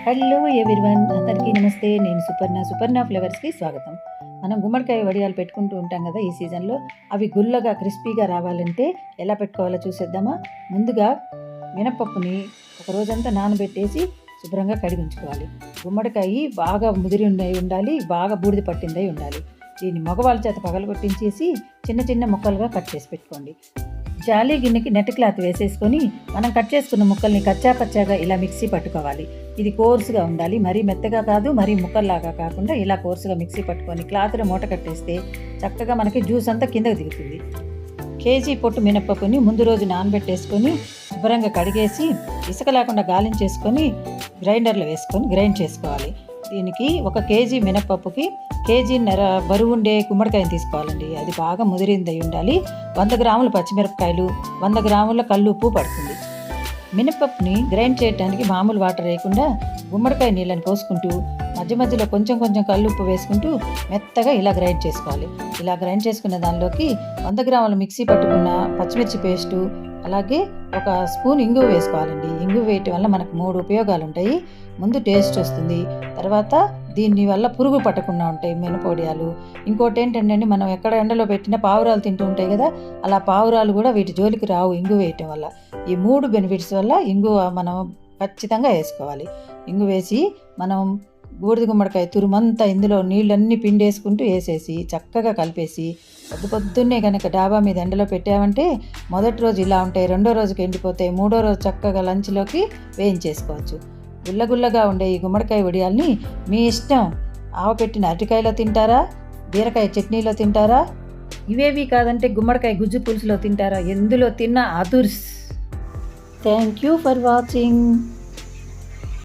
Hello everyone, అందరికీ నమస్తే. నేను సుపర్ణ ఫ్లేవర్స్కి స్వాగతం. మనం గుమ్మడికాయ వడియాలు పెట్టుకుంటూ ఉంటాం కదా ఈ సీజన్లో. అవి గుల్లగా క్రిస్పీగా రావాలంటే ఎలా పెట్టుకోవాలో చూసేద్దామా. ముందుగా మినపప్పుని ఒక రోజంతా నానబెట్టేసి శుభ్రంగా కడిగి ఉంచుకోవాలి. గుమ్మడికాయ బాగా ముదిరి ఉండాలి, బాగా బూడిద పట్టిందై ఉండాలి. దీన్ని మగవాళ్ళ చేత పగలగొట్టించేసి చిన్న చిన్న ముక్కలుగా కట్ చేసి పెట్టుకోండి. జాలీ గిన్నెకి నెట్ క్లాత్ వేసేసుకొని మనం కట్ చేసుకున్న ముక్కల్ని కచ్చా పచ్చాగా ఇలా మిక్సీ పట్టుకోవాలి. ఇది కోర్సుగా ఉండాలి, మరీ మెత్తగా కాదు, మరీ ముక్కల్లాగా కాకుండా ఇలా కోర్సుగా మిక్సీ పట్టుకొని క్లాత్లో మూట కట్టేస్తే చక్కగా మనకి జ్యూస్ అంతా కిందకు దిగుతుంది. కేజీ పొట్టు మినపప్పుని ముందు రోజు నానబెట్టేసుకొని శుభ్రంగా కడిగేసి ఇసుక లేకుండా గాలించేసుకొని గ్రైండర్లో వేసుకొని గ్రైండ్ చేసుకోవాలి. దీనికి ఒక కేజీ మినపప్పుకి కేజీన్నర బరువు ఉండే గుమ్మడికాయని తీసుకోవాలండి. అది బాగా ముదిరిందై ఉండాలి. 100 గ్రాముల పచ్చిమిరపకాయలు, 100 గ్రాముల కల్లుప్పు పడుతుంది. మినపప్పుని గ్రైండ్ చేయడానికి మామూలు వాటర్ వేయకుండా గుమ్మడికాయ నీళ్ళని పోసుకుంటూ మధ్య మధ్యలో కొంచెం కొంచెం కల్లుప్పు వేసుకుంటూ మెత్తగా ఇలా గ్రైండ్ చేసుకోవాలి. ఇలా గ్రైండ్ చేసుకున్న దానిలోకి 100 గ్రాముల మిక్సీ పట్టుకున్న పచ్చిమిర్చి పేస్టు, అలాగే ఒక స్పూన్ ఇంగువ వేసుకోవాలండి. ఇంగువ వేయటం వల్ల మనకు 3 ఉపయోగాలు ఉంటాయి. ముందు టేస్ట్ వస్తుంది, తర్వాత దీని వల్ల పురుగు పట్టకుండా ఉంటాయి మినపొడియాలు. ఇంకోటి ఏంటంటే మనం ఎక్కడ ఎండలో పెట్టినా పావురాలు తింటూ ఉంటాయి కదా, అలా పావురాలు కూడా వీటి జోలికి రావు ఇంగువ వేయటం వల్ల. ఈ 3 బెనిఫిట్స్ వల్ల ఇంగువ మనం ఖచ్చితంగా వేసుకోవాలి. ఇంగువ వేసి మనం బూడిద గుమ్మడికాయ తురుమంతా ఇందులో నీళ్ళన్నీ పిండేసుకుంటూ వేసేసి చక్కగా కలిపేసి పొద్దున్నే కనుక డాబా మీద ఎండలో పెట్టామంటే మొదటి రోజు ఇలా ఉంటాయి, రెండో రోజుకి ఎండిపోతాయి, మూడో రోజు చక్కగా లంచ్లోకి వేయించేసుకోవచ్చు. గుల్లగుల్లగా ఉండే ఈ గుమ్మడికాయ వడియాల్ని మీ ఇష్టం. ఆవపెట్టిన అరటికాయలో తింటారా, బీరకాయ చట్నీలో తింటారా, ఇవేవి కాదంటే గుమ్మడికాయ గుజ్జు పులుసులో తింటారా, ఎందులో తిన్నా అదుర్స్. Thank you for watching.